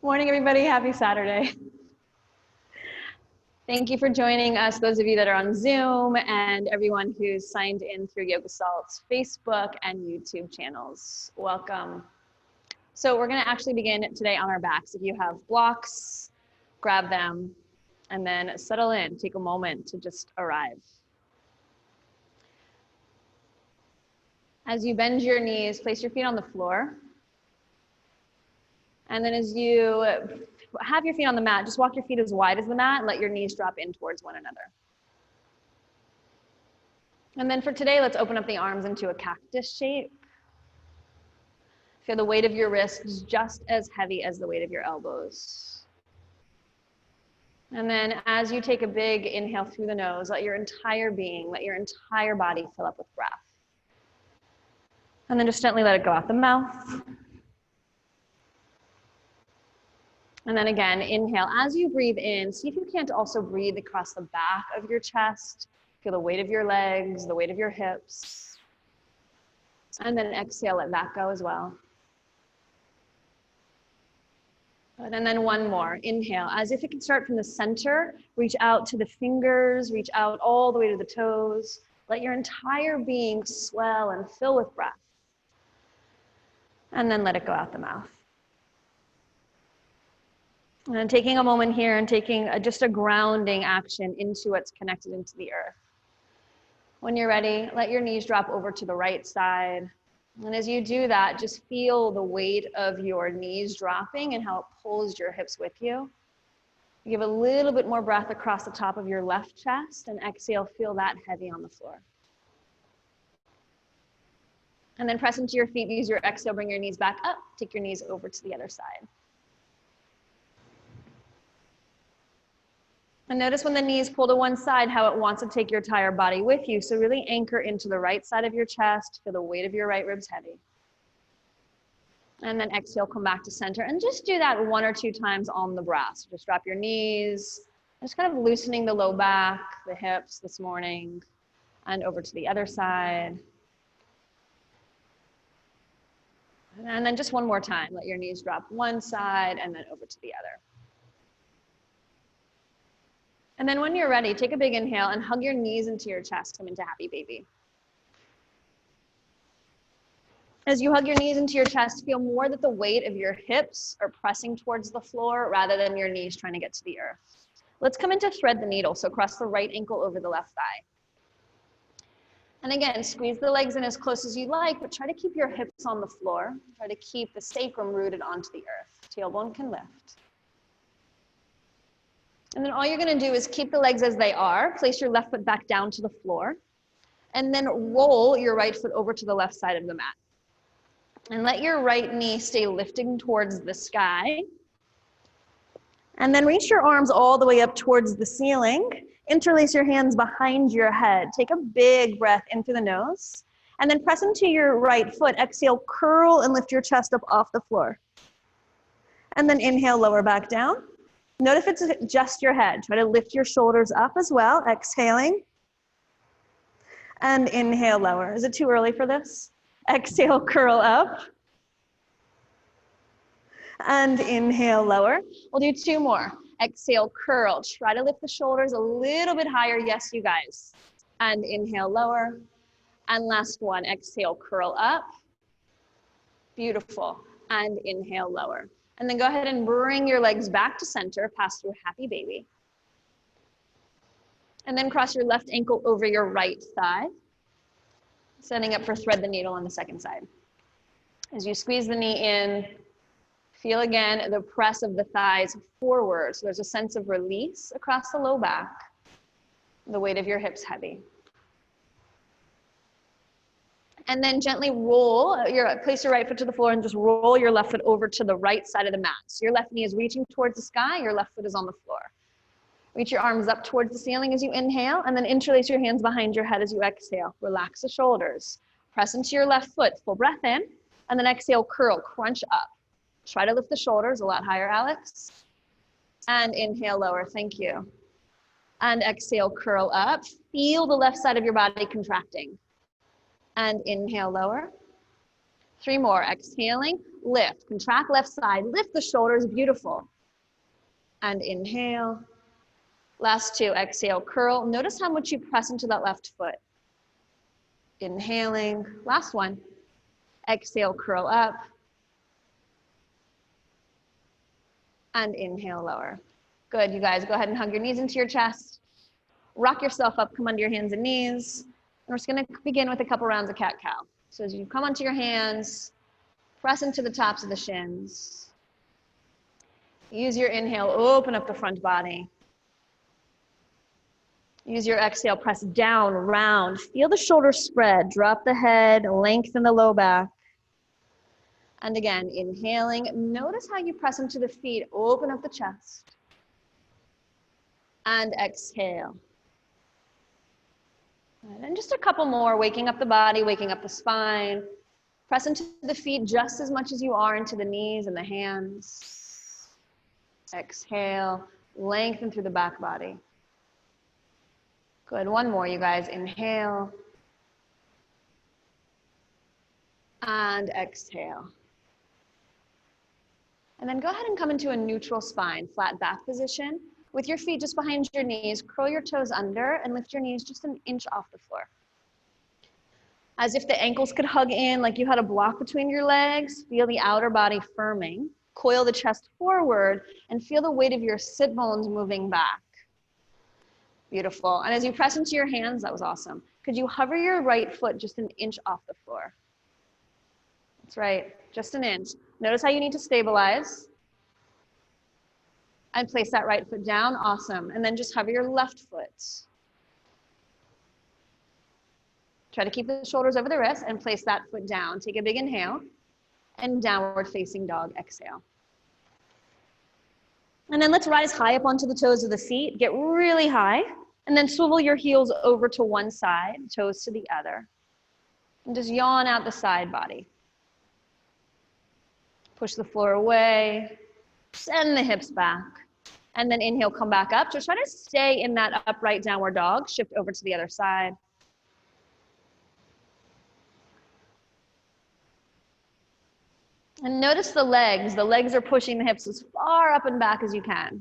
Morning, everybody. Happy Saturday. Thank you for joining us, those of you that are on Zoom and everyone who's signed in through Yoga Salt's Facebook and YouTube channels. Welcome. So we're going to actually begin today on our backs. If you have blocks, grab them and then settle in. Take a moment to just arrive. As you bend your knees, place your feet on the floor. And then as you have your feet on the mat, just walk your feet as wide as the mat and let your knees drop in towards one another. And then for today, let's open up the arms into a cactus shape. Feel the weight of your wrists just as heavy as the weight of your elbows. And then as you take a big inhale through the nose, let your entire being, let your entire body fill up with breath. And then just gently let it go out the mouth. And then again, inhale. As you breathe in, see if you can't also breathe across the back of your chest. Feel the weight of your legs, the weight of your hips. And then exhale, let that go as well. And then one more, inhale. As if it can start from the center, reach out to the fingers, reach out all the way to the toes. Let your entire being swell and fill with breath. And then let it go out the mouth. And taking a moment here and taking just a grounding action into what's connected into the earth. When you're ready, let your knees drop over to the right side. And as you do that, just feel the weight of your knees dropping and how it pulls your hips with you. Give a little bit more breath across the top of your left chest and exhale, feel that heavy on the floor. And then press into your feet, use your exhale, bring your knees back up, take your knees over to the other side. And notice when the knees pull to one side, how it wants to take your entire body with you. So really anchor into the right side of your chest, feel the weight of your right ribs heavy. And then exhale, come back to center. And just do that 1 or 2 times on the breath. So just drop your knees, just kind of loosening the low back, the hips this morning, and over to the other side. And then just one more time, let your knees drop one side and then over to the other. And then when you're ready, take a big inhale and hug your knees into your chest, come into happy baby. As you hug your knees into your chest, feel more that the weight of your hips are pressing towards the floor rather than your knees trying to get to the earth. Let's come into thread the needle, so cross the right ankle over the left thigh. And again, squeeze the legs in as close as you like, but try to keep your hips on the floor. Try to keep the sacrum rooted onto the earth. Tailbone can lift. And then all you're gonna do is keep the legs as they are, place your left foot back down to the floor, and then roll your right foot over to the left side of the mat. And let your right knee stay lifting towards the sky. And then reach your arms all the way up towards the ceiling. Interlace your hands behind your head. Take a big breath in through the nose, and then press into your right foot. Exhale, curl and lift your chest up off the floor. And then inhale, lower back down. Note if it's just your head. Try to lift your shoulders up as well, exhaling. And inhale, lower. Is it too early for this? Exhale, curl up. And inhale, lower. We'll do 2 more. Exhale, curl. Try to lift the shoulders a little bit higher. Yes, you guys. And inhale, lower. And last one, exhale, curl up. Beautiful. And inhale, lower. And then go ahead and bring your legs back to center, pass through happy baby. And then cross your left ankle over your right thigh, setting up for thread the needle on the second side. As you squeeze the knee in, feel again the press of the thighs forward. So there's a sense of release across the low back, the weight of your hips heavy. And then gently place your right foot to the floor and just roll your left foot over to the right side of the mat. So your left knee is reaching towards the sky, your left foot is on the floor. Reach your arms up towards the ceiling as you inhale, and then interlace your hands behind your head as you exhale. Relax the shoulders. Press into your left foot, full breath in, and then exhale, curl, crunch up. Try to lift the shoulders a lot higher, Alex. And inhale, lower, thank you. And exhale, curl up. Feel the left side of your body contracting. And inhale, lower. 3 more. Exhaling, lift. Contract left side. Lift the shoulders. Beautiful. And inhale. Last 2. Exhale, curl. Notice how much you press into that left foot. Inhaling. Last one. Exhale, curl up. And inhale, lower. Good, you guys. Go ahead and hug your knees into your chest. Rock yourself up. Come onto your hands and knees. And we're just going to begin with a couple rounds of cat-cow. So as you come onto your hands, press into the tops of the shins. Use your inhale, open up the front body. Use your exhale, press down, round. Feel the shoulders spread. Drop the head, lengthen the low back. And again, inhaling. Notice how you press into the feet. Open up the chest. And exhale. And just a couple more, waking up the body, waking up the spine. Press into the feet just as much as you are into the knees and the hands. Exhale, lengthen through the back body. Good, one more, you guys. Inhale. And exhale. And then go ahead and come into a neutral spine, flat back position. With your feet just behind your knees, curl your toes under and lift your knees just an inch off the floor. As if the ankles could hug in like you had a block between your legs. Feel the outer body firming. Coil the chest forward and feel the weight of your sit bones moving back. Beautiful. And as you press into your hands, that was awesome. Could you hover your right foot just an inch off the floor? That's right, just an inch. Notice how you need to stabilize. And place that right foot down, awesome. And then just hover your left foot. Try to keep the shoulders over the wrist and place that foot down. Take a big inhale and downward facing dog, exhale. And then let's rise high up onto the toes of the feet, get really high, and then swivel your heels over to one side, toes to the other. And just yawn out the side body. Push the floor away. Send the hips back, and then inhale, come back up. So try to stay in that upright downward dog. Shift over to the other side. And notice the legs. The legs are pushing the hips as far up and back as you can.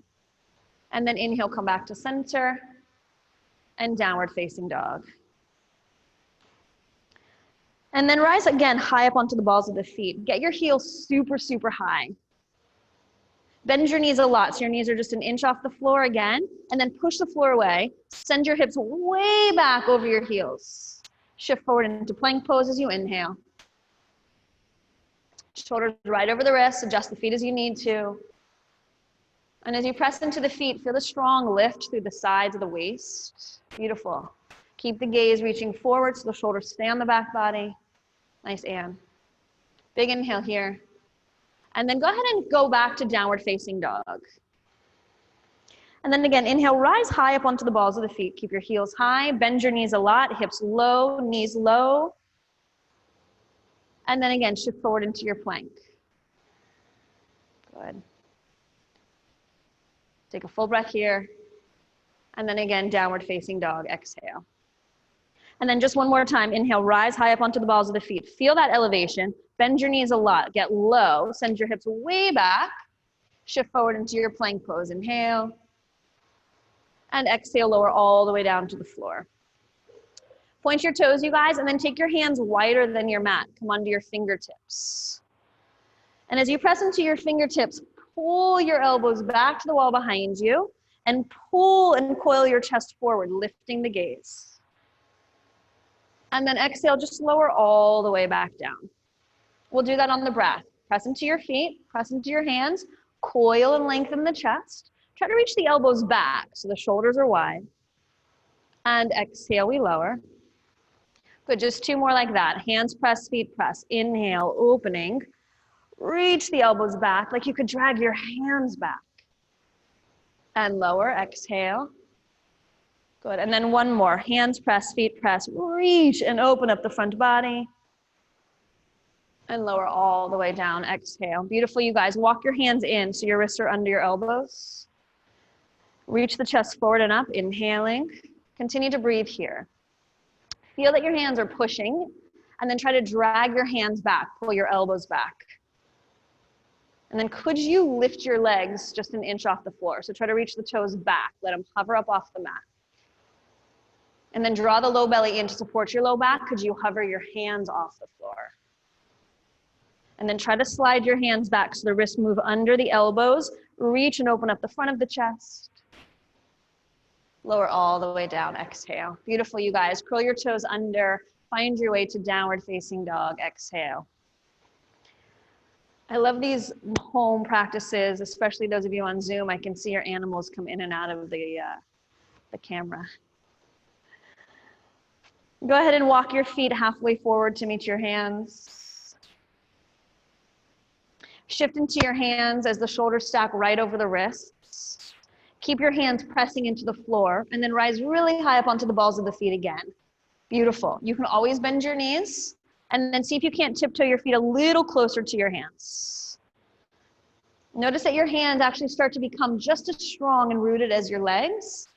And then inhale, come back to center, and downward facing dog. And then rise again high up onto the balls of the feet. Get your heels super, super high. Bend your knees a lot, so your knees are just an inch off the floor again, and then push the floor away. Send your hips way back over your heels. Shift forward into plank pose as you inhale. Shoulders right over the wrists, adjust the feet as you need to. And as you press into the feet, feel a strong lift through the sides of the waist. Beautiful. Keep the gaze reaching forward so the shoulders stay on the back body. Nice, Anne. Big inhale here. And then go ahead and go back to downward facing dog. And then again, inhale, rise high up onto the balls of the feet. Keep your heels high, bend your knees a lot, hips low, knees low. And then again, shift forward into your plank. Good. Take a full breath here. And then again, downward facing dog, exhale. And then just one more time, inhale, rise high up onto the balls of the feet. Feel that elevation. Bend your knees a lot, get low, send your hips way back, shift forward into your plank pose, inhale, and exhale, lower all the way down to the floor. Point your toes, you guys, and then take your hands wider than your mat. Come onto your fingertips. And as you press into your fingertips, pull your elbows back to the wall behind you, and pull and coil your chest forward, lifting the gaze. And then exhale, just lower all the way back down. We'll do that on the breath. Press into your feet, press into your hands, coil and lengthen the chest. Try to reach the elbows back so the shoulders are wide. And exhale, we lower. Good, just 2 more like that. Hands press, feet press. Inhale, opening. Reach the elbows back like you could drag your hands back. And lower, exhale. Good, and then 1 more. Hands press, feet press. Reach and open up the front body. And lower all the way down, exhale. Beautiful, you guys. Walk your hands in so your wrists are under your elbows. Reach the chest forward and up, inhaling. Continue to breathe here. Feel that your hands are pushing And then try to drag your hands back, pull your elbows back. And then could you lift your legs just an inch off the floor? So try to reach the toes back, let them hover up off the mat. And then draw the low belly in to support your low back. Could you hover your hands off the floor? And then try to slide your hands back so the wrists move under the elbows. Reach and open up the front of the chest. Lower all the way down, exhale. Beautiful, you guys. Curl your toes under. Find your way to downward facing dog, exhale. I love these home practices, especially those of you on Zoom. I can see your animals come in and out of the camera. Go ahead and walk your feet halfway forward to meet your hands. Shift into your hands as the shoulders stack right over the wrists. Keep your hands pressing into the floor and then rise really high up onto the balls of the feet again. Beautiful. You can always bend your knees and then see if you can't tiptoe your feet a little closer to your hands. Notice that your hands actually start to become just as strong and rooted as your legs.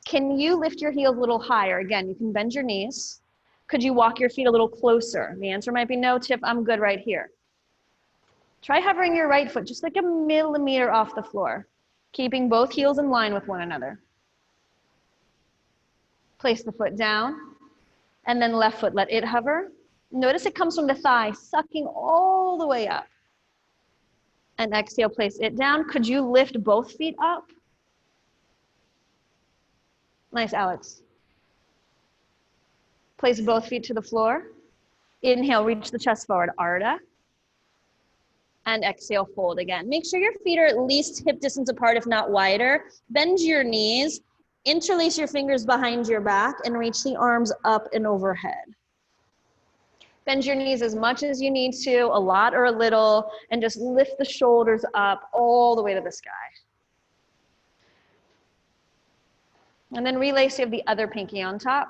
Can you lift your heels a little higher? Again, you can bend your knees. Could you walk your feet a little closer? The answer might be no, Tiff, I'm good right here. Try hovering your right foot just like a millimeter off the floor, keeping both heels in line with one another. Place the foot down, and then left foot, let it hover. Notice it comes from the thigh, sucking all the way up. And exhale, place it down. Could you lift both feet up? Nice, Alex. Place both feet to the floor. Inhale, reach the chest forward, Ardha. And exhale, fold again. Make sure your feet are at least hip distance apart, if not wider. Bend your knees, interlace your fingers behind your back, and reach the arms up and overhead. Bend your knees as much as you need to, a lot or a little, and just lift the shoulders up all the way to the sky. And then relace, you have the other pinky on top.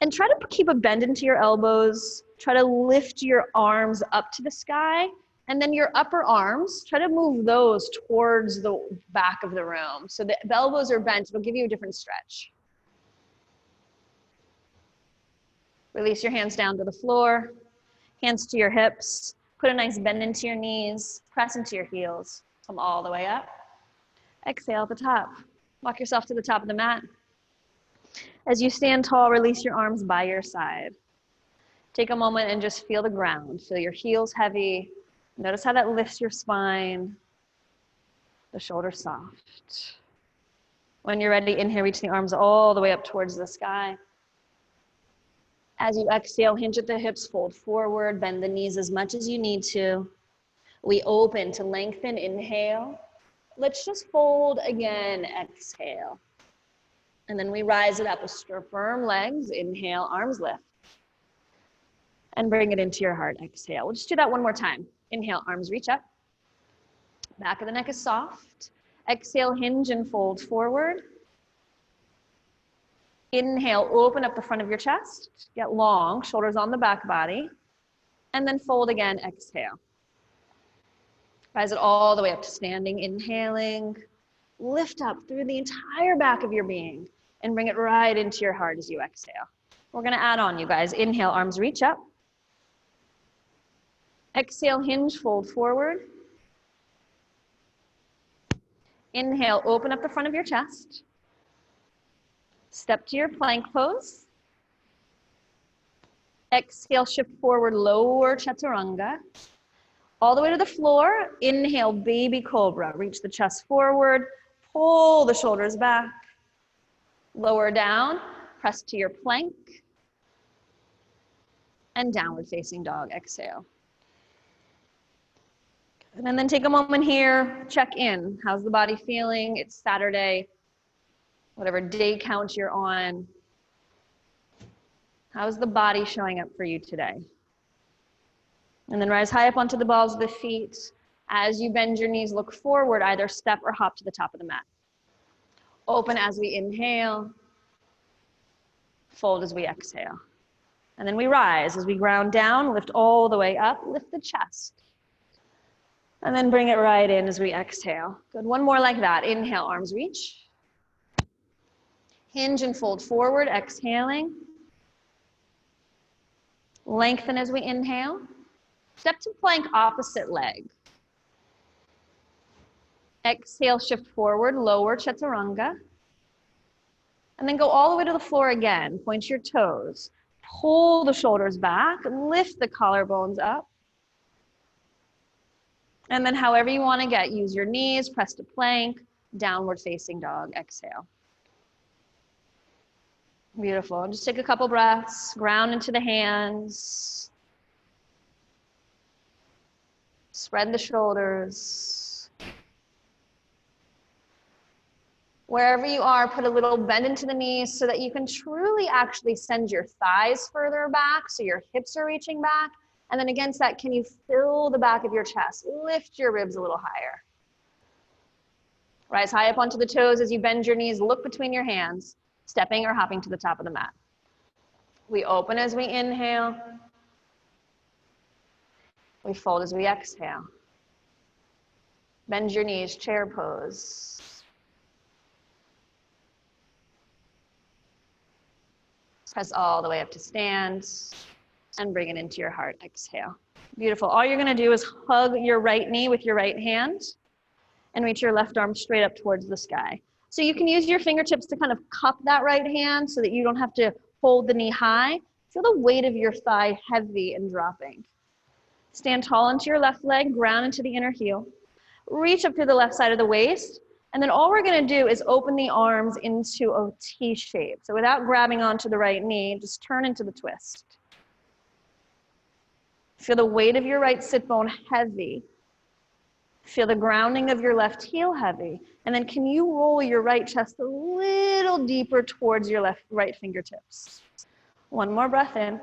And try to keep a bend into your elbows. Try to lift your arms up to the sky. And then your upper arms, try to move those towards the back of the room. So the elbows are bent, it'll give you a different stretch. Release your hands down to the floor, hands to your hips. Put a nice bend into your knees, press into your heels. Come all the way up. Exhale at the top. Walk yourself to the top of the mat. As you stand tall, release your arms by your side. Take a moment and just feel the ground. Feel your heels heavy. Notice how that lifts your spine. The shoulders soft. When you're ready, inhale, reach the arms all the way up towards the sky. As you exhale, hinge at the hips, fold forward, bend the knees as much as you need to. We open to lengthen, inhale. Let's just fold again, exhale. And then we rise it up with firm legs, inhale, arms lift. And bring it into your heart, exhale. We'll just do that one more time. Inhale, arms reach up. Back of the neck is soft. Exhale, hinge and fold forward. Inhale, open up the front of your chest. Get long, shoulders on the back body. And then fold again, exhale. Rise it all the way up to standing, inhaling. Lift up through the entire back of your being and bring it right into your heart as you exhale. We're gonna add on, you guys. Inhale, arms reach up. Exhale, hinge, fold forward. Inhale, open up the front of your chest. Step to your plank pose. Exhale, shift forward, lower chaturanga. All the way to the floor. Inhale, baby cobra. Reach the chest forward, pull the shoulders back. Lower down, press to your plank. And downward facing dog, exhale. And then take a moment here, check in. How's the body feeling? It's Saturday, whatever day count you're on. How's the body showing up for you today? And then rise high up onto the balls of the feet. As you bend your knees, look forward, either step or hop to the top of the mat. Open as we inhale. Fold as we exhale. And then we rise as we ground down, lift all the way up, lift the chest. And then bring it right in as we exhale. Good, one more like that. Inhale, arms reach. Hinge and fold forward, exhaling. Lengthen as we inhale. Step to plank, opposite leg. Exhale, shift forward, lower chaturanga. And then go all the way to the floor again. Point your toes. Pull the shoulders back, lift the collarbones up. And then however you want to get, use your knees, press to plank, downward facing dog, exhale. Beautiful. Just take a couple breaths, ground into the hands. Spread the shoulders. Wherever you are, put a little bend into the knees so that you can truly actually send your thighs further back, so your hips are reaching back. And then against that, can you fill the back of your chest? Lift your ribs a little higher. Rise high up onto the toes as you bend your knees, look between your hands, stepping or hopping to the top of the mat. We open as we inhale. We fold as we exhale. Bend your knees, chair pose. Press all the way up to stand and bring it into your heart, exhale. Beautiful. All you're gonna do is hug your right knee with your right hand and reach your left arm straight up towards the sky. So you can use your fingertips to kind of cup that right hand so that you don't have to hold the knee high. Feel the weight of your thigh heavy and dropping. Stand tall into your left leg, ground into the inner heel. Reach up through the left side of the waist. And then all we're gonna do is open the arms into a T shape. So without grabbing onto the right knee, just turn into the twist. Feel the weight of your right sit bone heavy. Feel the grounding of your left heel heavy. And then can you roll your right chest a little deeper towards your right fingertips? One more breath in.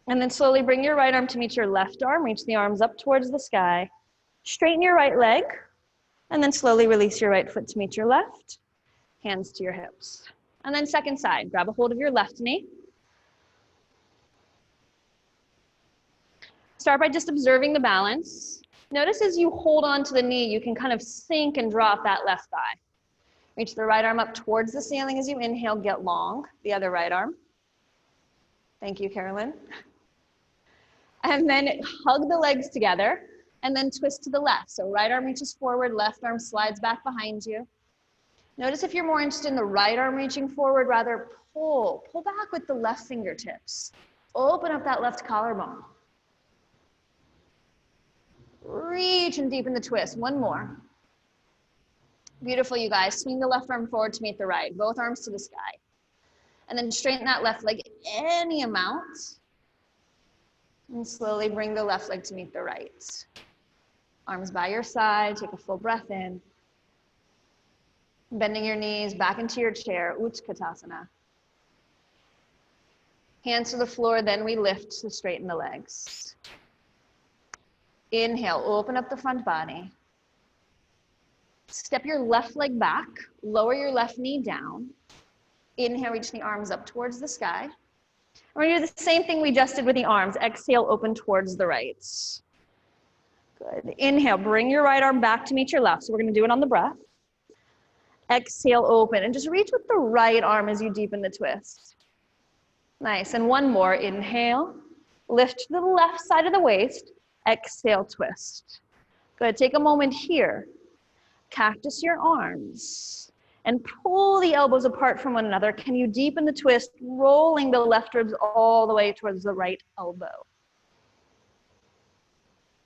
And then slowly bring your right arm to meet your left arm. Reach the arms up towards the sky. Straighten your right leg. And then slowly release your right foot to meet your left. Hands to your hips. And then second side. Grab a hold of your left knee. Start by just observing the balance. Notice as you hold on to the knee, you can kind of sink and drop that left thigh. Reach the right arm up towards the ceiling as you inhale, get long. The other right arm. Thank you, Carolyn. And then hug the legs together and then twist to the left. So right arm reaches forward, left arm slides back behind you. Notice if you're more interested in the right arm reaching forward, rather pull back with the left fingertips. Open up that left collarbone. Reach and deepen the twist. One more. Beautiful, you guys. Swing the left arm forward to meet the right. Both arms to the sky. And then straighten that left leg any amount. And slowly bring the left leg to meet the right. Arms by your side. Take a full breath in. Bending your knees back into your chair. Utkatasana. Hands to the floor. Then we lift to straighten the legs. Inhale, open up the front body. Step your left leg back, lower your left knee down. Inhale, reach the arms up towards the sky. We're gonna do the same thing we just did with the arms. Exhale, open towards the right. Good. Inhale, bring your right arm back to meet your left. So we're gonna do it on the breath. Exhale, open, and just reach with the right arm as you deepen the twist. Nice, and one more. Inhale, lift to the left side of the waist. Exhale, twist. Good, take a moment here. Cactus your arms and pull the elbows apart from one another. Can you deepen the twist, rolling the left ribs all the way towards the right elbow?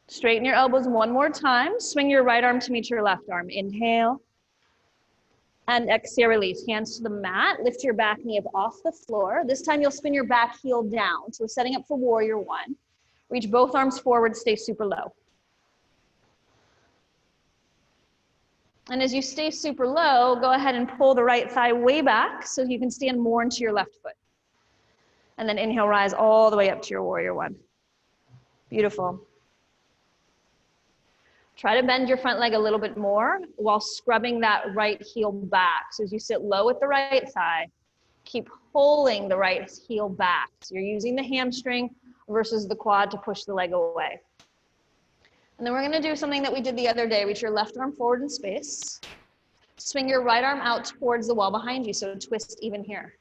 Straighten your elbows one more time. Swing your right arm to meet your left arm. Inhale. And exhale, release. Hands to the mat. Lift your back knee up off the floor. This time you'll spin your back heel down. So we're setting up for warrior one. Reach both arms forward, stay super low. And as you stay super low, go ahead and pull the right thigh way back so you can stand more into your left foot. And then inhale, rise all the way up to your warrior one. Beautiful. Try to bend your front leg a little bit more while scrubbing that right heel back. So as you sit low with the right thigh, keep pulling the right heel back. So you're using the hamstring versus the quad to push the leg away. And then we're gonna do something that we did the other day. Reach your left arm forward in space. Swing your right arm out towards the wall behind you, so twist even here.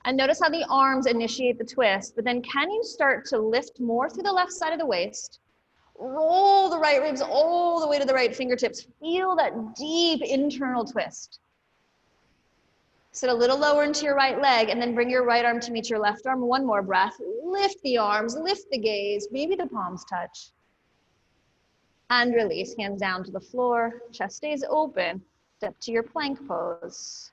And notice how the arms initiate the twist, but then can you start to lift more through the left side of the waist? Roll the right ribs all the way to the right fingertips. Feel that deep internal twist. Sit a little lower into your right leg and then bring your right arm to meet your left arm. One more breath. Lift the arms, lift the gaze, maybe the palms touch. And release, hands down to the floor, chest stays open. Step to your plank pose.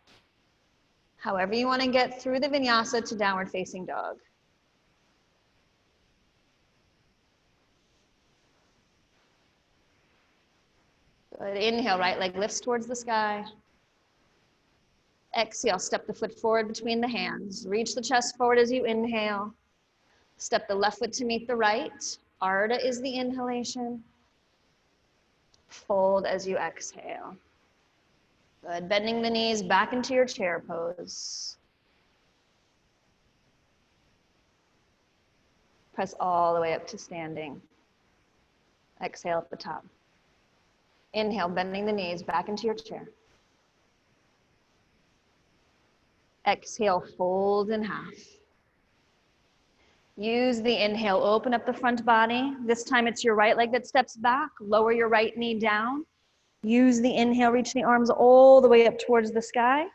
However you want to get through the vinyasa to downward facing dog. Good, inhale, right leg lifts towards the sky. Exhale, step the foot forward between the hands. Reach the chest forward as you inhale. Step the left foot to meet the right. Ardha is the inhalation. Fold as you exhale. Good, bending the knees back into your chair pose. Press all the way up to standing. Exhale at the top. Inhale, bending the knees back into your chair. Exhale, fold in half. Use the inhale, open up the front body. This time it's your right leg that steps back. Lower your right knee down. Use the inhale, reach the arms all the way up towards the sky.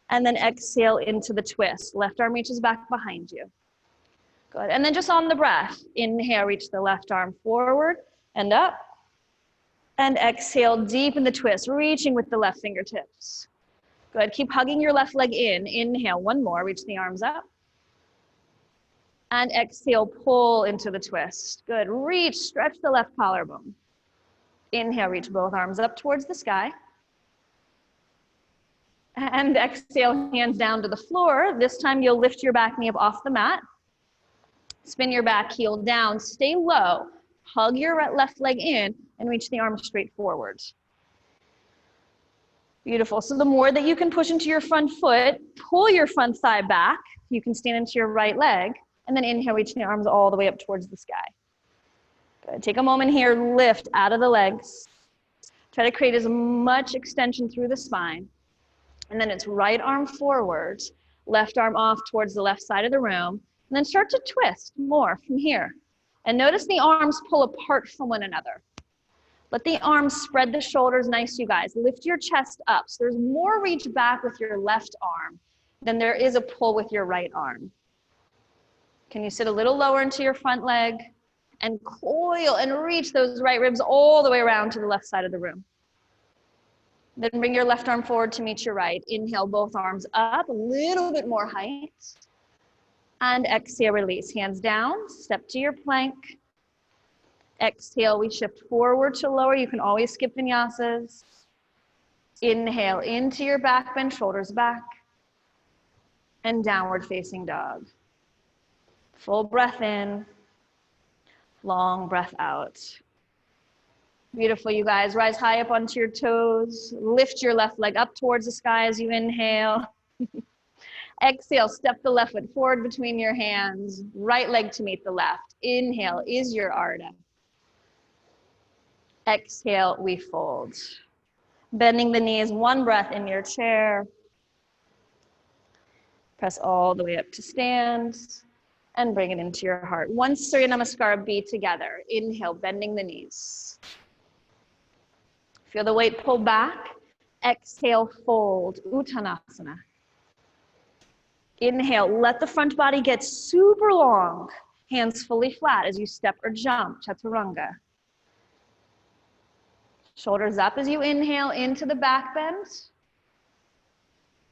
And then exhale into the twist. Left arm reaches back behind you. Good. And then just on the breath, inhale, reach the left arm forward and up. And exhale, deepen the twist, reaching with the left fingertips. Good. Keep hugging your left leg in. Inhale, one more, reach the arms up. And exhale, pull into the twist. Good. Reach, stretch the left collarbone. Inhale, reach both arms up towards the sky. And exhale, hands down to the floor. This time you'll lift your back knee up off the mat. Spin your back heel down, stay low. Hug your left leg in and reach the arms straight forward. Beautiful. So the more that you can push into your front foot, pull your front thigh back. You can stand into your right leg. And then inhale, reach the arms all the way up towards the sky. Good. Take a moment here, lift out of the legs. Try to create as much extension through the spine. And then it's right arm forward, left arm off towards the left side of the room. And then start to twist more from here. And notice the arms pull apart from one another. Let the arms spread the shoulders nice, you guys. Lift your chest up. So there's more reach back with your left arm than there is a pull with your right arm. Can you sit a little lower into your front leg and coil and reach those right ribs all the way around to the left side of the room? Then bring your left arm forward to meet your right. Inhale, both arms up, a little bit more height. And exhale, release. Hands down, step to your plank. Exhale, we shift forward to lower. You can always skip vinyasas. Inhale, into your back bend, shoulders back. And downward facing dog. Full breath in, long breath out. Beautiful, you guys. Rise high up onto your toes. Lift your left leg up towards the sky as you inhale. Exhale, step the left foot forward between your hands. Right leg to meet the left. Inhale is your Ardha. Exhale, we fold. Bending the knees, one breath in your chair. Press all the way up to stand. And bring it into your heart. One Surya Namaskar, be together. Inhale, bending the knees. Feel the weight pull back. Exhale, fold, Uttanasana. Inhale, let the front body get super long. Hands fully flat as you step or jump, Chaturanga. Shoulders up as you inhale into the back bend.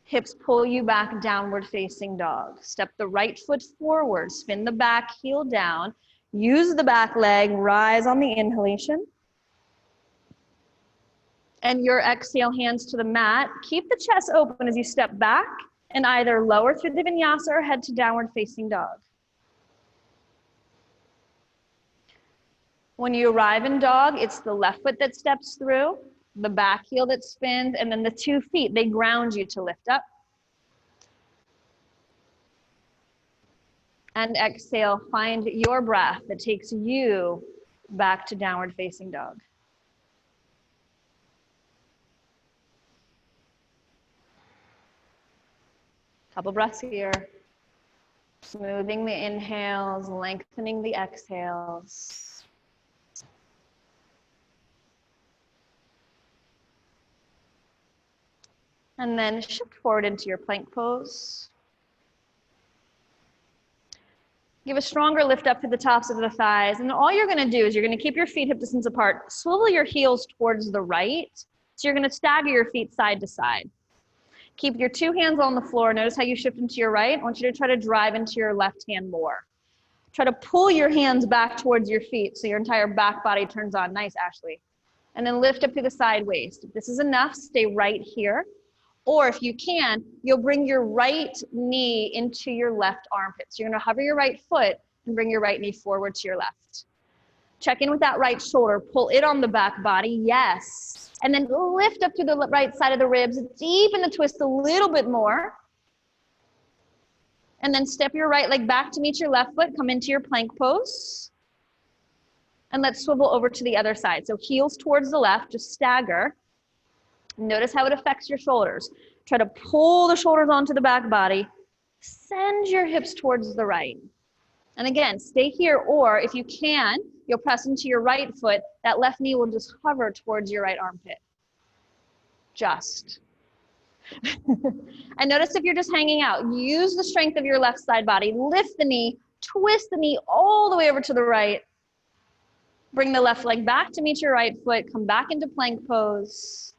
Hips pull you back, downward facing dog. Step the right foot forward, spin the back heel down. Use the back leg, rise on the inhalation. And your exhale, hands to the mat. Keep the chest open as you step back and either lower through the vinyasa or head to downward facing dog. When you arrive in dog, it's the left foot that steps through, the back heel that spins, and then the 2 feet, they ground you to lift up. And exhale, find your breath that takes you back to downward facing dog. Couple breaths here. Smoothing the inhales, lengthening the exhales. And then shift forward into your plank pose. Give a stronger lift up to the tops of the thighs. And all you're gonna do is you're gonna keep your feet hip distance apart, swivel your heels towards the right. So you're gonna stagger your feet side to side. Keep your two hands on the floor. Notice how you shift into your right. I want you to try to drive into your left hand more. Try to pull your hands back towards your feet so your entire back body turns on. Nice, Ashley. And then lift up through the side waist. If this is enough, stay right here. Or if you can, you'll bring your right knee into your left armpit. So you're gonna hover your right foot and bring your right knee forward to your left. Check in with that right shoulder, pull it on the back body, yes. And then lift up to the right side of the ribs, deepen the twist a little bit more. And then step your right leg back to meet your left foot, come into your plank pose. And let's swivel over to the other side. So heels towards the left, just stagger. Notice how it affects your shoulders. Try to pull the shoulders onto the back body. Send your hips towards the right. And again, stay here, or if you can, you'll press into your right foot. That left knee will just hover towards your right armpit. Just. And notice if you're just hanging out, use the strength of your left side body. Lift the knee, twist the knee all the way over to the right. Bring the left leg back to meet your right foot. Come back into plank pose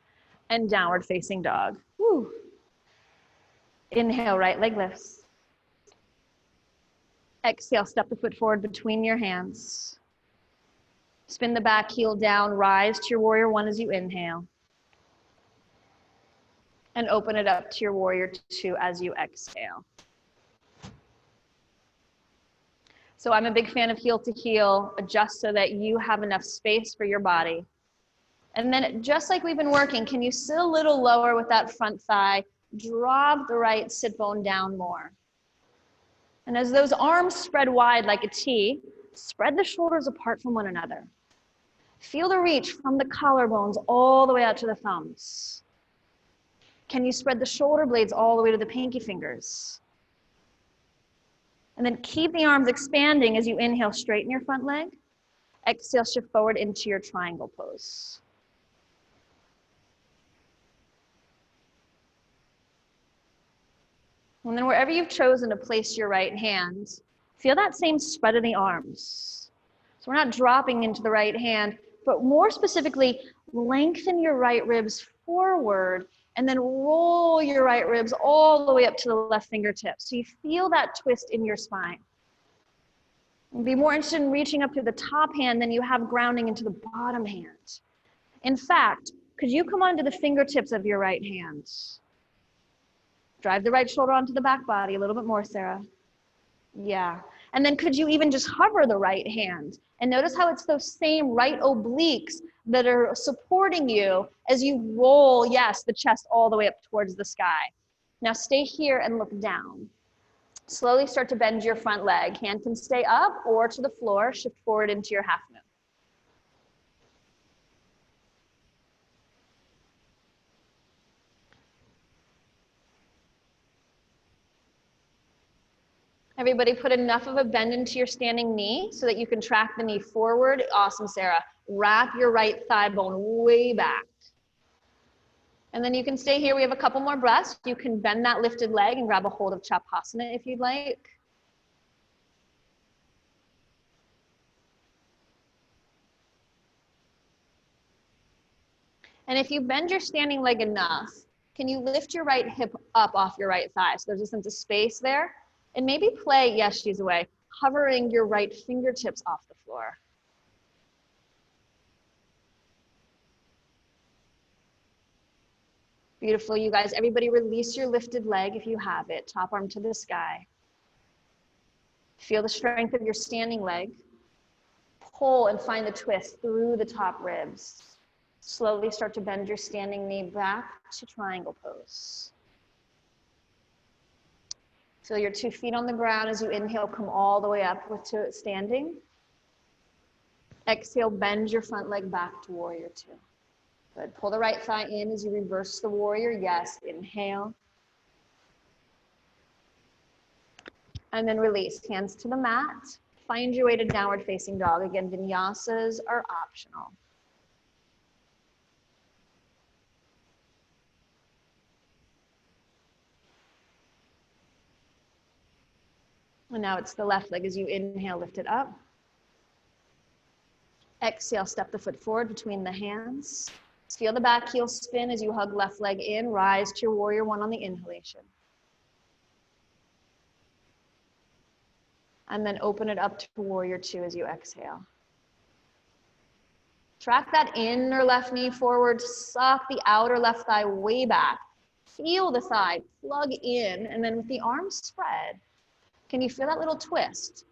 and downward facing dog. Woo. Inhale, right leg lifts. Exhale, step the foot forward between your hands. Spin the back heel down, rise to your warrior one as you inhale. And open it up to your warrior two as you exhale. So I'm a big fan of heel to heel, adjust so that you have enough space for your body. And then just like we've been working, can you sit a little lower with that front thigh? Drop the right sit bone down more. And as those arms spread wide like a T, spread the shoulders apart from one another. Feel the reach from the collarbones all the way out to the thumbs. Can you spread the shoulder blades all the way to the pinky fingers? And then keep the arms expanding as you inhale, straighten your front leg. Exhale, shift forward into your triangle pose. And then wherever you've chosen to place your right hand, feel that same spread of the arms. So we're not dropping into the right hand, but more specifically, lengthen your right ribs forward and then roll your right ribs all the way up to the left fingertips. So you feel that twist in your spine. And be more interested in reaching up through the top hand than you have grounding into the bottom hand. In fact, could you come onto the fingertips of your right hand? Drive the right shoulder onto the back body a little bit more, Sarah. Yeah. And then could you even just hover the right hand? And notice how it's those same right obliques that are supporting you as you roll, yes, the chest all the way up towards the sky. Now stay here and look down. Slowly start to bend your front leg. Hand can stay up or to the floor. Shift forward into your half moon. Everybody put enough of a bend into your standing knee so that you can track the knee forward. Awesome, Sarah. Wrap your right thigh bone way back. And then you can stay here. We have a couple more breaths. You can bend that lifted leg and grab a hold of Chapasana if you'd like. And if you bend your standing leg enough, can you lift your right hip up off your right thigh? So there's a sense of space there. And maybe play, yes, she's away, hovering your right fingertips off the floor. Beautiful, you guys. Everybody release your lifted leg if you have it, top arm to the sky. Feel the strength of your standing leg. Pull and find the twist through the top ribs. Slowly start to bend your standing knee back to triangle pose. Feel your 2 feet on the ground as you inhale, come all the way up to standing. Exhale, bend your front leg back to warrior two. Good, pull the right thigh in as you reverse the warrior. Yes, inhale. And then release, hands to the mat. Find your way to downward facing dog. Again, vinyasas are optional. And now it's the left leg as you inhale, lift it up. Exhale, step the foot forward between the hands. Feel the back heel spin as you hug left leg in. Rise to your warrior one on the inhalation. And then open it up to warrior two as you exhale. Track that inner left knee forward. Suck the outer left thigh way back. Feel the thigh, plug in, and then with the arms spread, can you feel that little twist?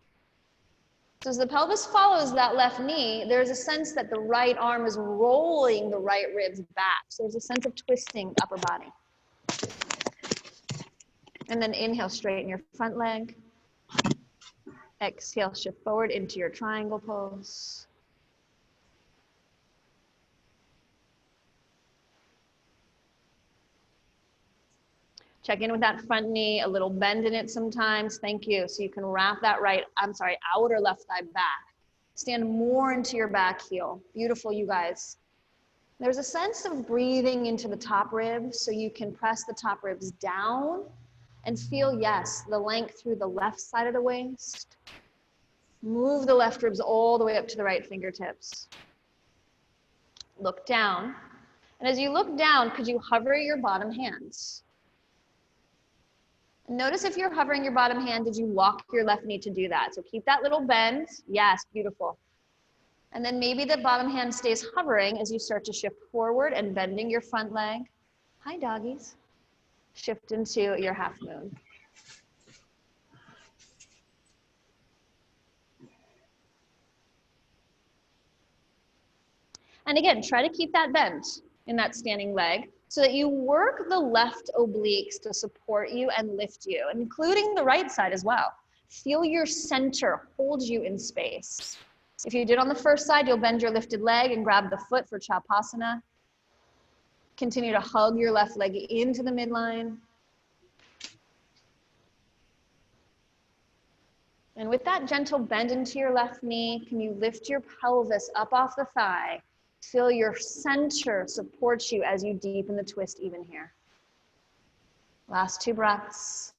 So as the pelvis follows that left knee, there's a sense that the right arm is rolling the right ribs back. So there's a sense of twisting the upper body. And then inhale, straighten your front leg. Exhale, shift forward into your triangle pose. Check in with that front knee, a little bend in it sometimes. Thank you. So you can wrap that outer left thigh back. Stand more into your back heel. Beautiful, you guys. There's a sense of breathing into the top ribs, so you can press the top ribs down and feel, yes, the length through the left side of the waist. Move the left ribs all the way up to the right fingertips. Look down. And as you look down, could you hover your bottom hands? Notice if you're hovering your bottom hand, did you walk your left knee to do that? So keep that little bend. Yes, beautiful. And then maybe the bottom hand stays hovering as you start to shift forward and bending your front leg. Hi, doggies. Shift into your half moon. And again, try to keep that bend in that standing leg so that you work the left obliques to support you and lift you, including the right side as well. Feel your center hold you in space. If you did on the first side, you'll bend your lifted leg and grab the foot for Chapasana. Continue to hug your left leg into the midline. And with that gentle bend into your left knee, can you lift your pelvis up off the thigh? Feel your center support you as you deepen the twist even here. Last 2 breaths.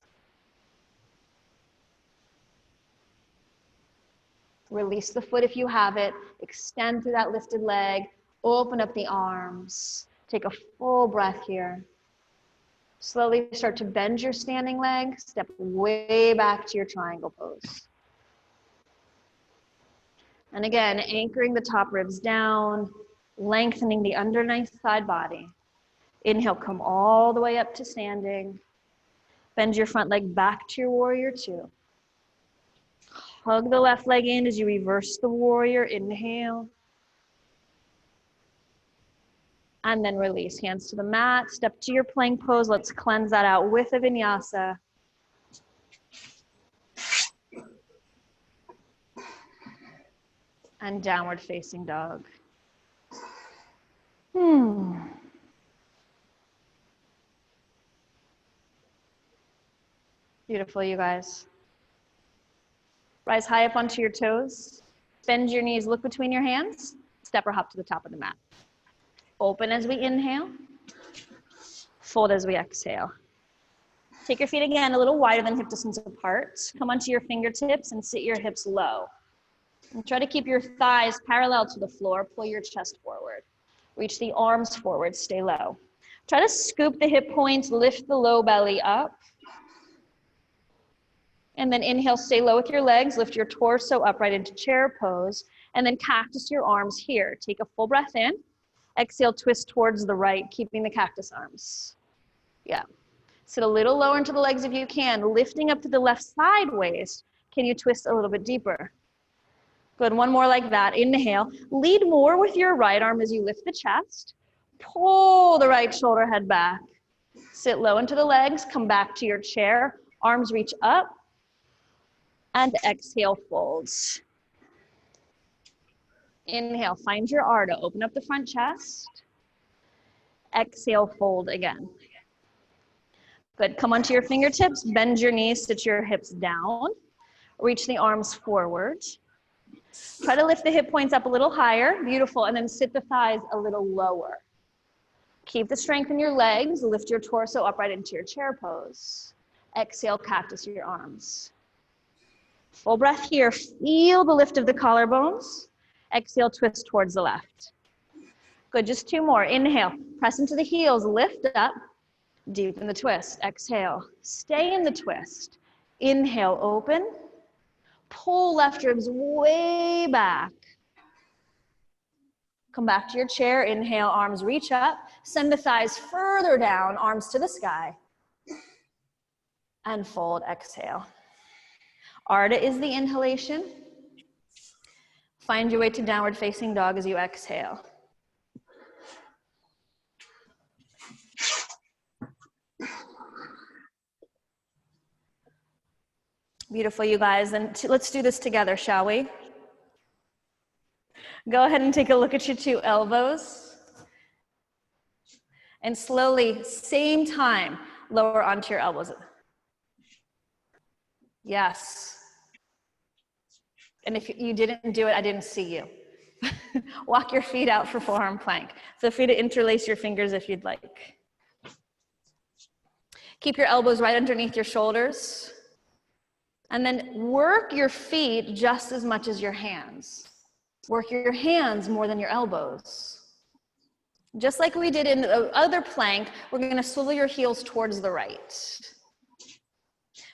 Release the foot if you have it. Extend through that lifted leg. Open up the arms. Take a full breath here. Slowly start to bend your standing leg. Step way back to your triangle pose. And again, anchoring the top ribs down, lengthening the underneath side body. Inhale, come all the way up to standing. Bend your front leg back to your warrior two. Hug the left leg in as you reverse the warrior. Inhale. And then release. Hands to the mat. Step to your plank pose. Let's cleanse that out with a vinyasa. And downward facing dog. Beautiful, you guys. Rise high up onto your toes. Bend your knees, look between your hands. Step or hop to the top of the mat. Open as we inhale. Fold as we exhale. Take your feet again a little wider than hip distance apart. Come onto your fingertips and sit your hips low. And try to keep your thighs parallel to the floor. Pull your chest forward. Reach the arms forward, stay low. Try to scoop the hip points, lift the low belly up. And then inhale, stay low with your legs, lift your torso upright into chair pose, and then cactus your arms here. Take a full breath in. Exhale, twist towards the right, keeping the cactus arms. Yeah. Sit a little lower into the legs if you can, lifting up to the left side waist. Can you twist a little bit deeper? Good, one more like that. Inhale, lead more with your right arm as you lift the chest. Pull the right shoulder head back. Sit low into the legs, come back to your chair. Arms reach up. And exhale, folds. Inhale, find your Ardha. Open up the front chest. Exhale, fold again. Good, come onto your fingertips, bend your knees, sit your hips down, reach the arms forward. Try to lift the hip points up a little higher, beautiful, and then sit the thighs a little lower. Keep the strength in your legs, lift your torso upright into your chair pose. Exhale, cactus your arms. Full breath here, feel the lift of the collarbones. Exhale, twist towards the left. Good, just two more. Inhale, press into the heels, lift up, deepen the twist. Exhale, stay in the twist. Inhale, open. Pull left ribs way back. Come back to your chair. Inhale, arms reach up. Send the thighs further down, arms to the sky. And fold, exhale. Ardha is the inhalation. Find your way to downward facing dog as you exhale. Beautiful, you guys. And let's do this together, shall we? Go ahead and take a look at your two elbows. And slowly, same time, lower onto your elbows. Yes. And if you didn't do it, I didn't see you. Walk your feet out for forearm plank. Feel free to interlace your fingers if you'd like. Keep your elbows right underneath your shoulders. And then work your feet just as much as your hands. Work your hands more than your elbows. Just like we did in the other plank, we're going to swivel your heels towards the right.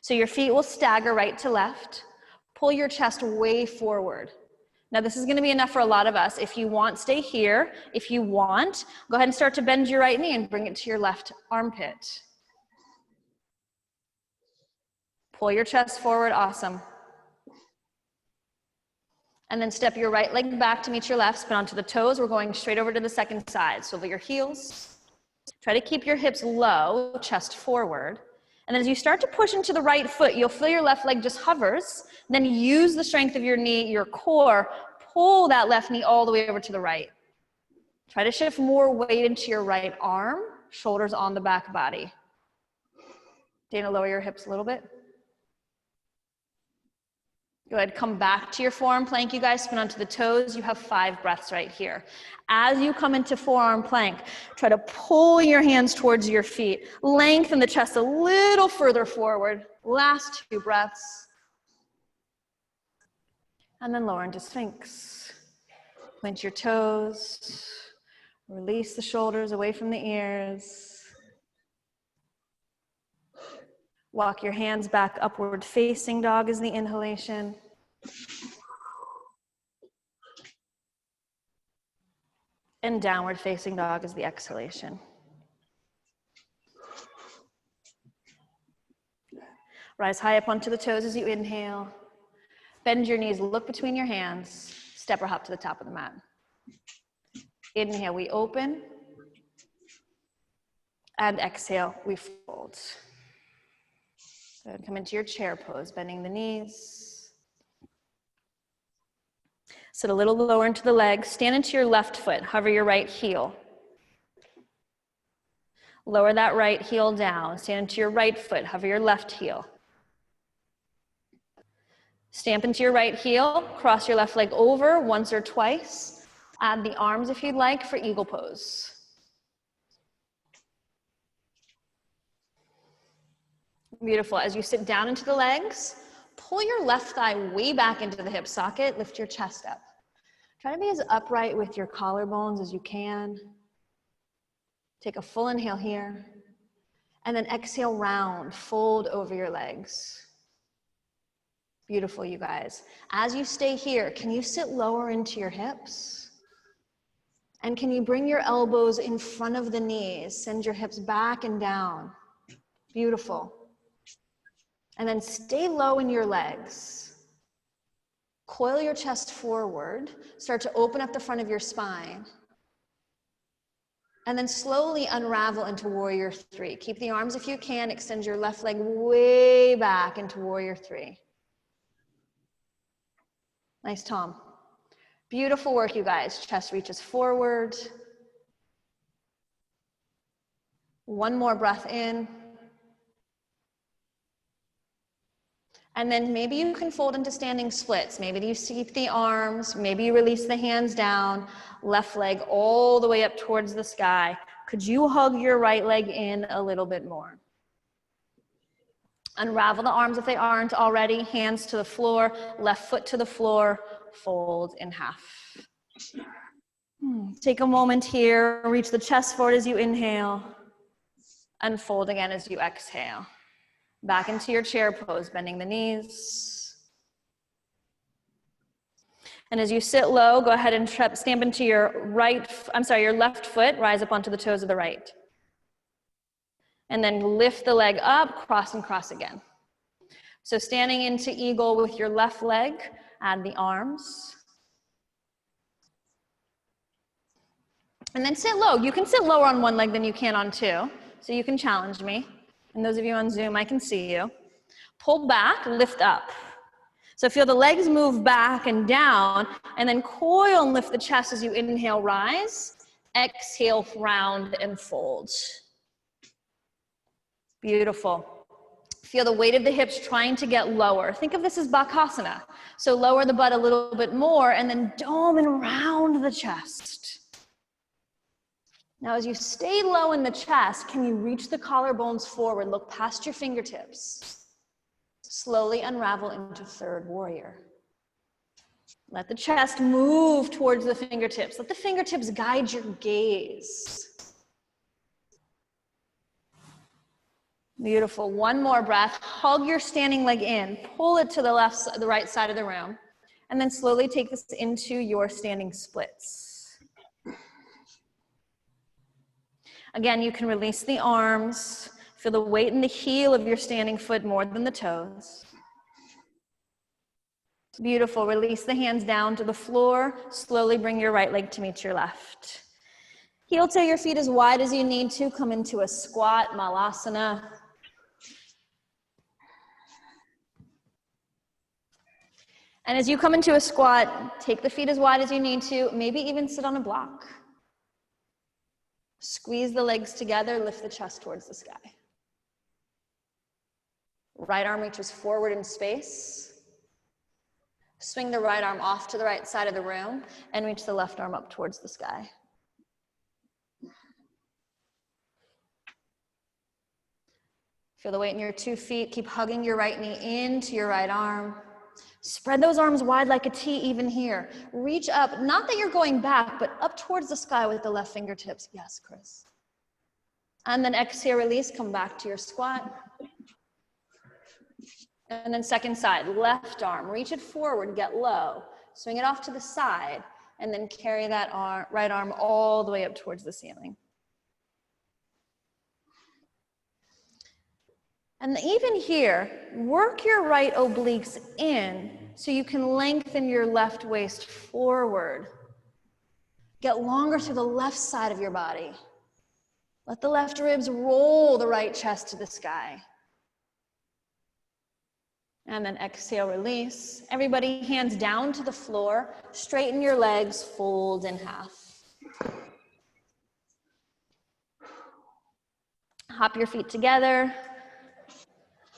So your feet will stagger right to left. Pull your chest way forward. Now this is going to be enough for a lot of us. If you want, stay here. If you want, go ahead and start to bend your right knee and bring it to your left armpit. Pull your chest forward, awesome. And then step your right leg back to meet your left, spin onto the toes. We're going straight over to the second side. Swivel your heels. Try to keep your hips low, chest forward. And then as you start to push into the right foot, you'll feel your left leg just hovers. Then use the strength of your knee, your core, pull that left knee all the way over to the right. Try to shift more weight into your right arm, shoulders on the back body. Dana, lower your hips a little bit. Go ahead, come back to your forearm plank, you guys, spin onto the toes. You have 5 breaths right here. As you come into forearm plank, try to pull your hands towards your feet. Lengthen the chest a little further forward. Last 2 breaths. And then lower into Sphinx. Point your toes. Release the shoulders away from the ears. Walk your hands back, upward facing dog is the inhalation. And downward facing dog is the exhalation. Rise high up onto the toes as you inhale. Bend your knees, look between your hands. Step or hop to the top of the mat. Inhale, we open. And exhale, we fold. Good. Come into your chair pose, bending the knees. Sit a little lower into the legs. Stand into your left foot. Hover your right heel. Lower that right heel down. Stand into your right foot. Hover your left heel. Stamp into your right heel. Cross your left leg over once or twice. Add the arms if you'd like for eagle pose. Beautiful. As you sit down into the legs, pull your left thigh way back into the hip socket. Lift your chest up. Try to be as upright with your collarbones as you can. Take a full inhale here. And then exhale, round, fold over your legs. Beautiful, you guys. As you stay here, can you sit lower into your hips? And can you bring your elbows in front of the knees? Send your hips back and down. Beautiful. And then stay low in your legs. Coil your chest forward. Start to open up the front of your spine. And then slowly unravel into Warrior 3. Keep the arms if you can. Extend your left leg way back into Warrior 3. Nice, Tom. Beautiful work, you guys. Chest reaches forward. One more breath in. And then maybe you can fold into standing splits. Maybe you sweep the arms, maybe you release the hands down, left leg all the way up towards the sky. Could you hug your right leg in a little bit more? Unravel the arms if they aren't already, hands to the floor, left foot to the floor, fold in half. Take a moment here, reach the chest forward as you inhale, and fold again as you exhale. Back into your chair pose, bending the knees. And as you sit low, go ahead and stamp into your your left foot, rise up onto the toes of the right. And then lift the leg up, cross and cross again. So standing into eagle with your left leg, add the arms. And then sit low. You can sit lower on one leg than you can on two. So you can challenge me. And those of you on Zoom, I can see you. Pull back, lift up. So feel the legs move back and down, and then coil and lift the chest as you inhale, rise. Exhale, round and fold. Beautiful. Feel the weight of the hips trying to get lower. Think of this as Bakasana. So lower the butt a little bit more, and then dome and round the chest. Now, as you stay low in the chest, can you reach the collarbones forward? Look past your fingertips. Slowly unravel into third warrior. Let the chest move towards the fingertips. Let the fingertips guide your gaze. Beautiful. One more breath. Hug your standing leg in. Pull it to the right side of the room. And then slowly take this into your standing splits. Again, you can release the arms. Feel the weight in the heel of your standing foot more than the toes. Beautiful. Release the hands down to the floor. Slowly bring your right leg to meet your left. Heel toe your feet as wide as you need to. Come into a squat, malasana. And as you come into a squat, take the feet as wide as you need to. Maybe even sit on a block. Squeeze the legs together. Lift the chest towards the sky. Right arm reaches forward in space. Swing the right arm off to the right side of the room and reach the left arm up towards the sky. Feel the weight in your 2 feet. Keep hugging your right knee into your right arm. Spread those arms wide like a T even here. Reach up, not that you're going back, but up towards the sky with the left fingertips. Yes, Chris. And then exhale, release, come back to your squat. And then second side, left arm, reach it forward, get low. Swing it off to the side, and then carry that right arm all the way up towards the ceiling. And even here, work your right obliques in so you can lengthen your left waist forward. Get longer through the left side of your body. Let the left ribs roll the right chest to the sky. And then exhale, release. Everybody, hands down to the floor. Straighten your legs, fold in half. Hop your feet together.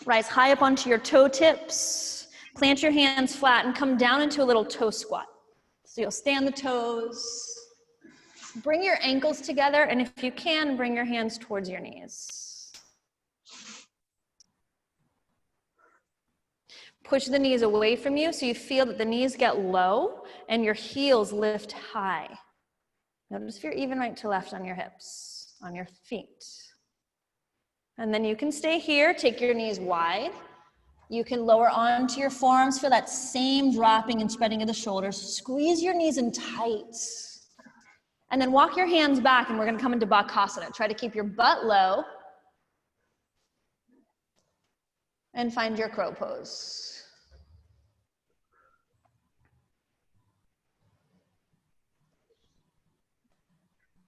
Rise high up onto your toe tips. Plant your hands flat and come down into a little toe squat. So you'll stay on the toes. Bring your ankles together, and if you can, bring your hands towards your knees. Push the knees away from you so you feel that the knees get low and your heels lift high. Notice if you're even right to left on your hips, on your feet. And then you can stay here, take your knees wide. You can lower onto your forearms, feel that same dropping and spreading of the shoulders. Squeeze your knees in tight. And then walk your hands back, and we're gonna come into Bakasana. Try to keep your butt low. And find your crow pose.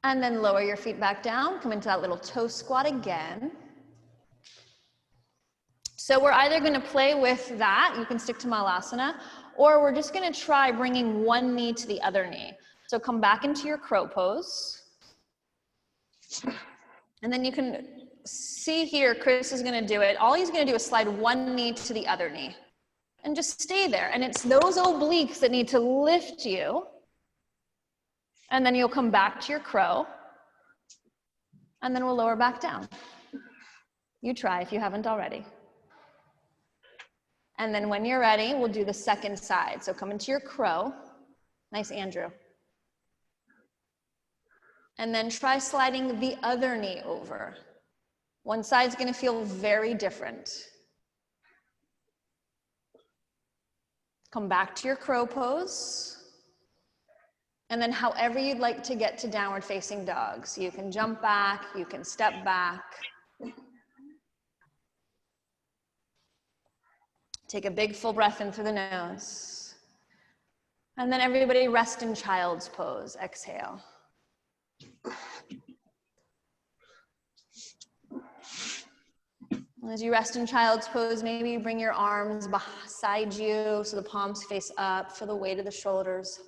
And then lower your feet back down, come into that little toe squat again. So we're either gonna play with that, you can stick to Malasana, or we're just gonna try bringing one knee to the other knee. So come back into your crow pose. And then you can see here, Chris is gonna do it. All he's gonna do is slide one knee to the other knee. And just stay there. And it's those obliques that need to lift you. And then you'll come back to your crow. And then we'll lower back down. You try if you haven't already. And then when you're ready, we'll do the second side. So come into your crow. Nice, Andrew. And then try sliding the other knee over. One side's gonna feel very different. Come back to your crow pose. And then however you'd like to get to downward facing dog. So you can jump back, you can step back. Take a big full breath in through the nose. And then everybody rest in child's pose, exhale. As you rest in child's pose, maybe you bring your arms beside you so the palms face up, feel the weight of the shoulders.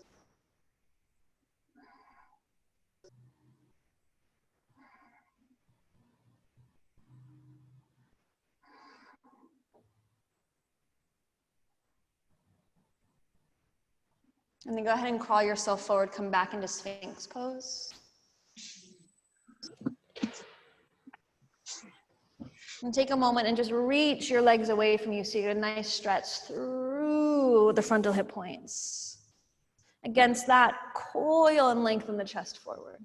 And then go ahead and crawl yourself forward, come back into Sphinx pose. And take a moment and just reach your legs away from you so you get a nice stretch through the frontal hip points. Against that, coil and lengthen the chest forward.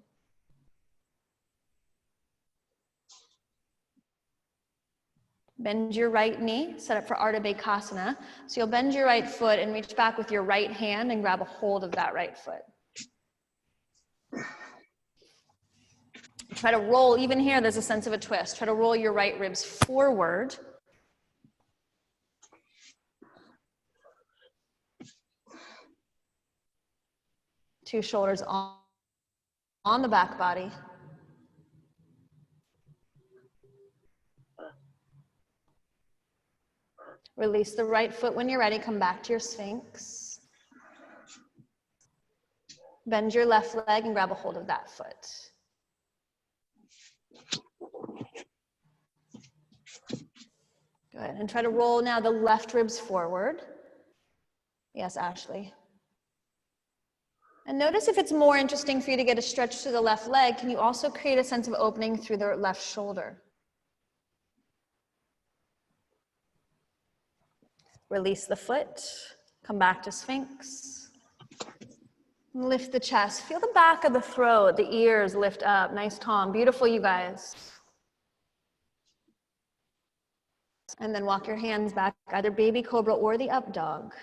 Bend your right knee, set up for Ardha Bakasana. So you'll bend your right foot and reach back with your right hand and grab a hold of that right foot. Try to roll, even here there's a sense of a twist. Try to roll your right ribs forward. Two shoulders on the back body. Release the right foot when you're ready. Come back to your Sphinx. Bend your left leg and grab a hold of that foot. Good, and try to roll now the left ribs forward. Yes, Ashley. And notice if it's more interesting for you to get a stretch through the left leg, can you also create a sense of opening through the left shoulder? Release the foot, come back to Sphinx. Lift the chest, feel the back of the throat, the ears lift up, nice Tom, beautiful you guys. And then walk your hands back, either baby cobra or the up dog.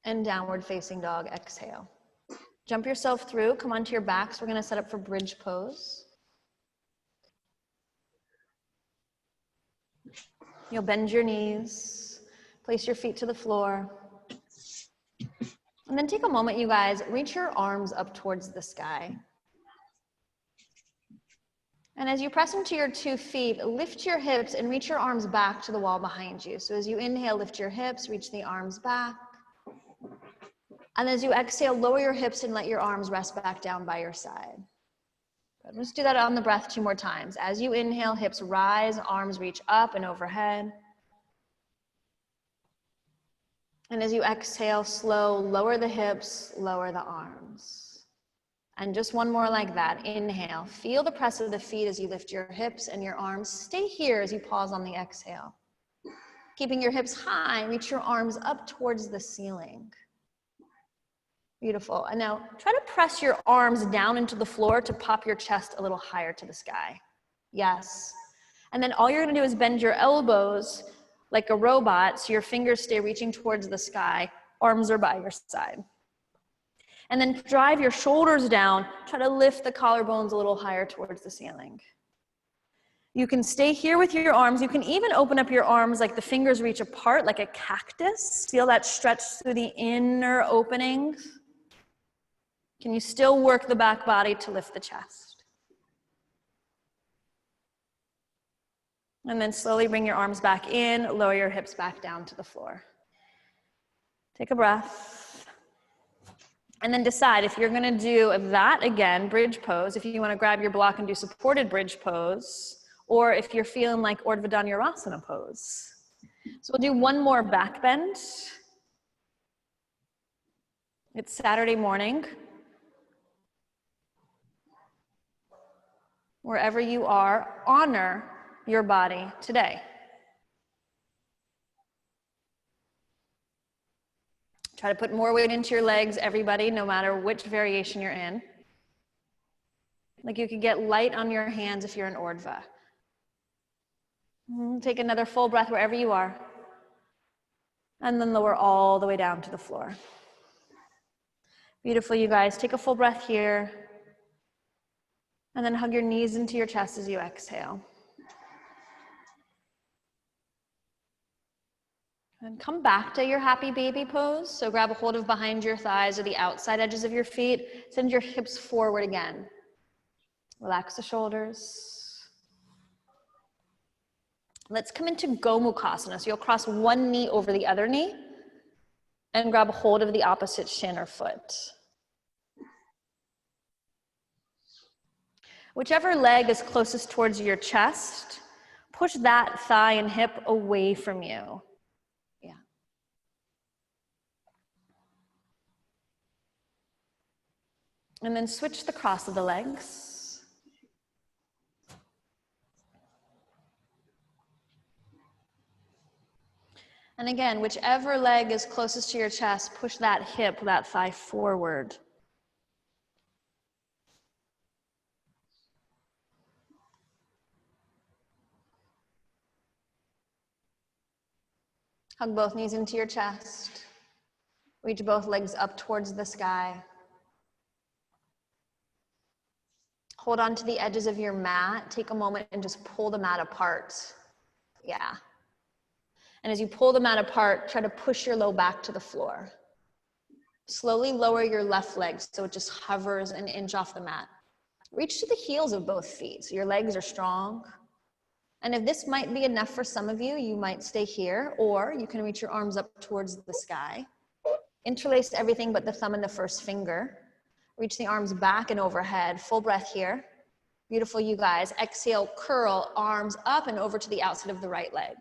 And downward facing dog, exhale. Jump yourself through, come onto your backs. We're gonna set up for bridge pose. You'll bend your knees, place your feet to the floor. And then take a moment, you guys, reach your arms up towards the sky. And as you press into your 2 feet, lift your hips and reach your arms back to the wall behind you. So as you inhale, lift your hips, reach the arms back. And as you exhale, lower your hips and let your arms rest back down by your side. Good. Let's do that on the breath 2 more times. As you inhale, hips rise, arms reach up and overhead. And as you exhale, slow, lower the hips, lower the arms. And just one more like that. Inhale, feel the press of the feet as you lift your hips and your arms. Stay here as you pause on the exhale. Keeping your hips high, reach your arms up towards the ceiling. Beautiful. And now try to press your arms down into the floor to pop your chest a little higher to the sky. Yes. And then all you're going to do is bend your elbows like a robot so your fingers stay reaching towards the sky. Arms are by your side. And then drive your shoulders down. Try to lift the collarbones a little higher towards the ceiling. You can stay here with your arms. You can even open up your arms like the fingers reach apart like a cactus. Feel that stretch through the inner openings. Can you still work the back body to lift the chest? And then slowly bring your arms back in, lower your hips back down to the floor. Take a breath. And then decide if you're gonna do that again, bridge pose, if you wanna grab your block and do supported bridge pose, or if you're feeling like Urdhva Dhanurasana pose. So we'll do one more back bend. It's Saturday morning. Wherever you are, honor your body today. Try to put more weight into your legs, everybody, no matter which variation you're in. Like you could get light on your hands if you're in Urdhva. Take another full breath wherever you are. And then lower all the way down to the floor. Beautiful, you guys. Take a full breath here. And then hug your knees into your chest as you exhale. And come back to your happy baby pose. So grab a hold of behind your thighs or the outside edges of your feet. Send your hips forward again. Relax the shoulders. Let's come into Gomukhasana. So you'll cross one knee over the other knee and grab a hold of the opposite shin or foot. Whichever leg is closest towards your chest, push that thigh and hip away from you. Yeah. And then switch the cross of the legs. And again, whichever leg is closest to your chest, push that hip, that thigh forward. Hug both knees into your chest. Reach both legs up towards the sky. Hold on to the edges of your mat. Take a moment and just pull the mat apart. Yeah. And as you pull the mat apart, try to push your low back to the floor. Slowly lower your left leg so it just hovers an inch off the mat. Reach to the heels of both feet so your legs are strong. And if this might be enough for some of you, you might stay here, or you can reach your arms up towards the sky. Interlace everything but the thumb and the first finger. Reach the arms back and overhead. Full breath here. Beautiful, you guys. Exhale, curl, arms up and over to the outside of the right leg.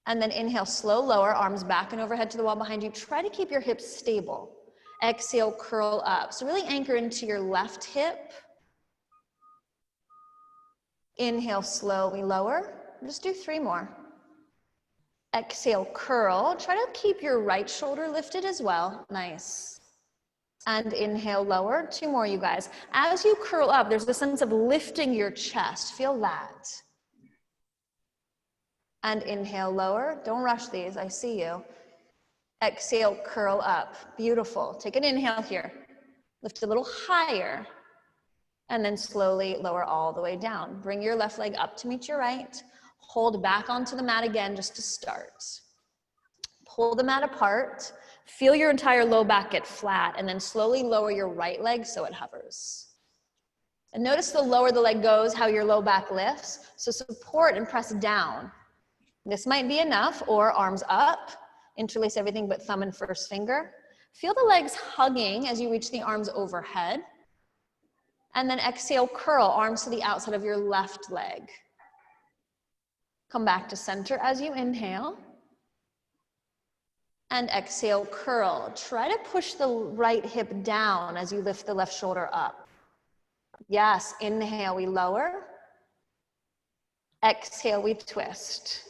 And then inhale, slow, lower, arms back and overhead to the wall behind you. Try to keep your hips stable. Exhale, curl up. So really anchor into your left hip. Inhale, slowly lower. Just do 3 more. Exhale, curl. Try to keep your right shoulder lifted as well. Nice. And inhale, lower. 2 more, you guys. As you curl up, there's a sense of lifting your chest. Feel that. And inhale, lower. Don't rush these. I see you. Exhale, curl up. Beautiful. Take an inhale here. Lift a little higher. And then slowly lower all the way down. Bring your left leg up to meet your right. Hold back onto the mat again just to start. Pull the mat apart. Feel your entire low back get flat, and then slowly lower your right leg so it hovers. And notice the lower the leg goes, how your low back lifts. So support and press down. This might be enough, or arms up. Interlace everything but thumb and first finger. Feel the legs hugging as you reach the arms overhead. And then exhale, curl, arms to the outside of your left leg. Come back to center as you inhale. And exhale, curl. Try to push the right hip down as you lift the left shoulder up. Yes, inhale, we lower. Exhale, we twist.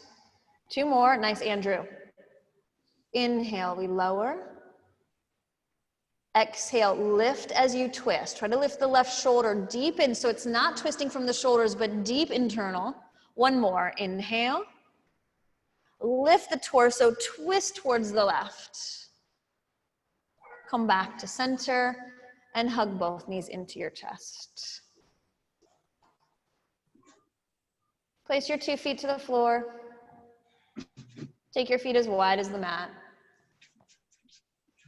2 more, nice, Andrew. Inhale, we lower. Exhale, lift as you twist. Try to lift the left shoulder deep in so it's not twisting from the shoulders, but deep internal. 1 more, inhale. Lift the torso, twist towards the left. Come back to center and hug both knees into your chest. Place your 2 feet to the floor. Take your feet as wide as the mat.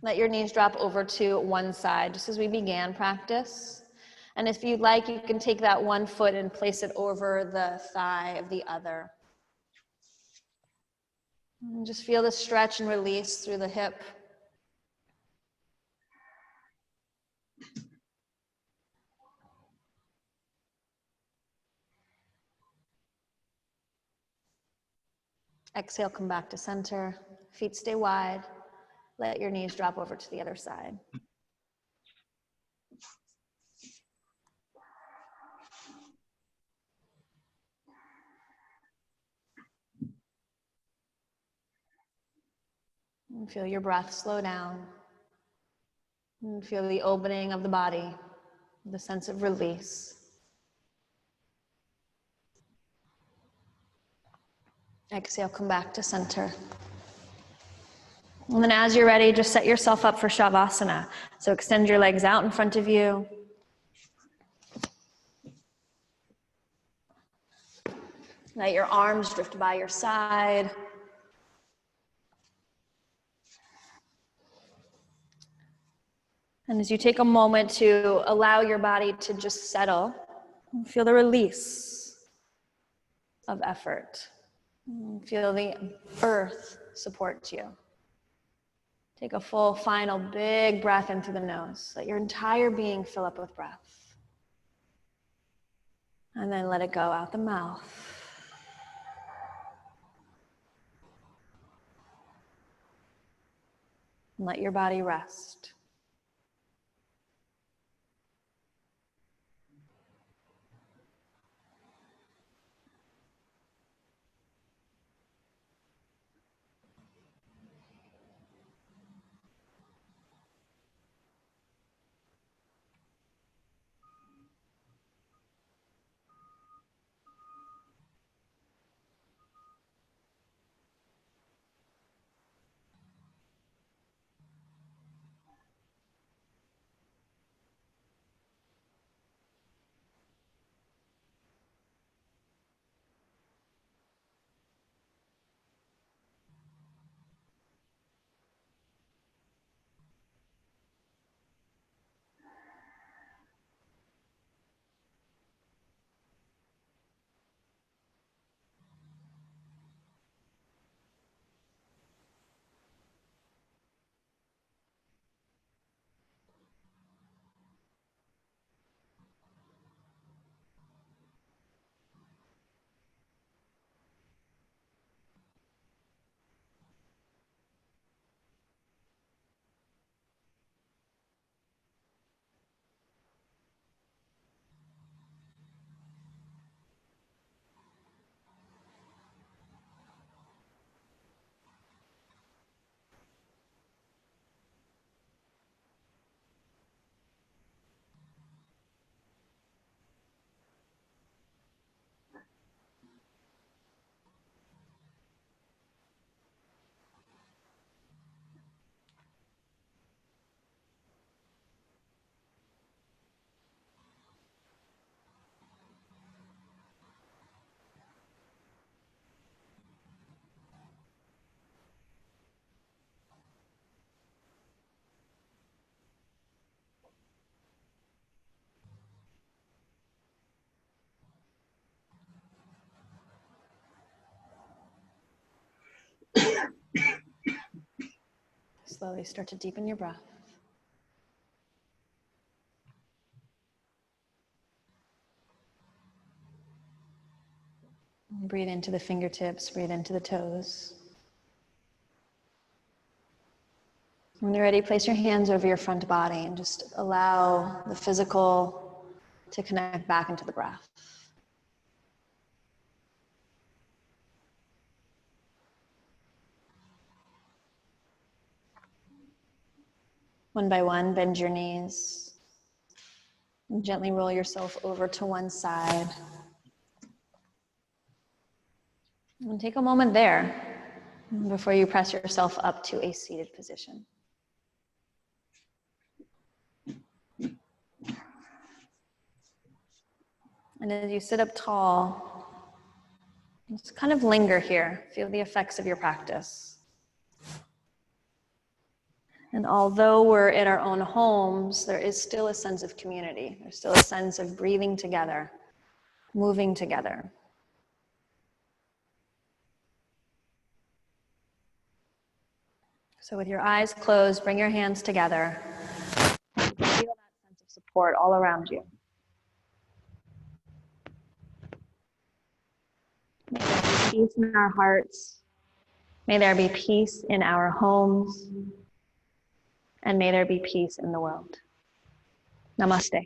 Let your knees drop over to one side, just as we began practice. And if you'd like, you can take that one foot and place it over the thigh of the other. And just feel the stretch and release through the hip. Exhale, come back to center. Feet stay wide. Let your knees drop over to the other side. And feel your breath slow down. And feel the opening of the body, the sense of release. Exhale, come back to center. And then as you're ready, just set yourself up for Shavasana. So extend your legs out in front of you. Let your arms drift by your side. And as you take a moment to allow your body to just settle, feel the release of effort. Feel the earth support you. Take a full, final, big breath in through the nose. Let your entire being fill up with breath. And then let it go out the mouth. And let your body rest. Slowly start to deepen your breath. Breathe into the fingertips, breathe into the toes. When you're ready, place your hands over your front body and just allow the physical to connect back into the breath. One by one, bend your knees. And gently roll yourself over to one side. And take a moment there before you press yourself up to a seated position. And as you sit up tall, just kind of linger here. Feel the effects of your practice. And although we're in our own homes, there is still a sense of community. There's still a sense of breathing together, moving together. So with your eyes closed, bring your hands together. Feel that sense of support all around you. Peace in our hearts, May there be peace in our homes, and may there be peace in the world. Namaste.